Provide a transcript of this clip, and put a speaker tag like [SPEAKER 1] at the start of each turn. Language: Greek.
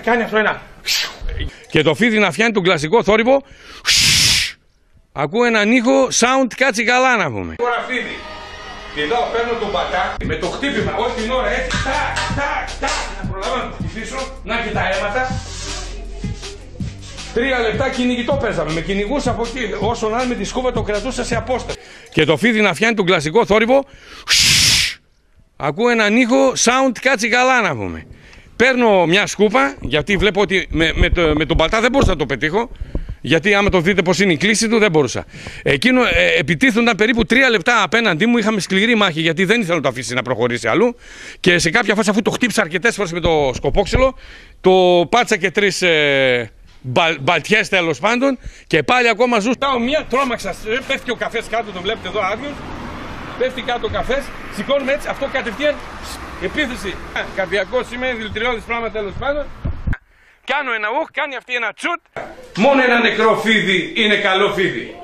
[SPEAKER 1] κάνει αυτό ένα. Και το φίδι να φτιάνει τον κλασικό θόρυβο. Ακούω έναν ήχο sound κάτσι καλά να πούμε. Τώρα φίδι. Και εδώ παίρνω τον πατά με το χτύπημα, όχι την ώρα έτσι. Τάκ. Να προλάβω να το χτυπήσω. Να και τα αίματα. 3 λεπτά κυνηγητό παίζαμε. Με κυνηγούσα από εκεί. Όσο να με τη σκούβα το κρατούσα σε απόσταση. Και το φίδι να φτιάνει τον κλασικό θόρυβο. Ακούω έναν ήχο sound κάτσι καλά να πούμε. Παίρνω μια σκούπα, γιατί βλέπω ότι με τον πατά δεν μπορούσα να το πετύχω. Γιατί άμα το δείτε πως είναι η κλίση του δεν μπορούσα. Εκείνο επιτίθονταν περίπου 3 λεπτά απέναντί μου, είχαμε σκληρή μάχη γιατί δεν ήθελα να το αφήσει να προχωρήσει αλλού. Και σε κάποια φάση, αφού το χτύπησα αρκετές φορές με το σκοπόξυλο, το πάτσα και 3 μπαλτιές τέλος πάντων και πάλι ακόμα ζούσα. Μία τρόμαξα, πέφτει ο καφές κάτω, το βλέπετε εδώ άδειος. Πέφτει κάτω ο καφές, σηκώνουμε έτσι, αυτό κατευθείαν επίθεση. Καρδιακό σημαίνει δηλητηριώδης πράγμα τέλος πάντων. Κάνω ένα ουχ, κάνει αυτή ένα τσουτ. Μόνο ένα νεκρό φίδι είναι καλό φίδι.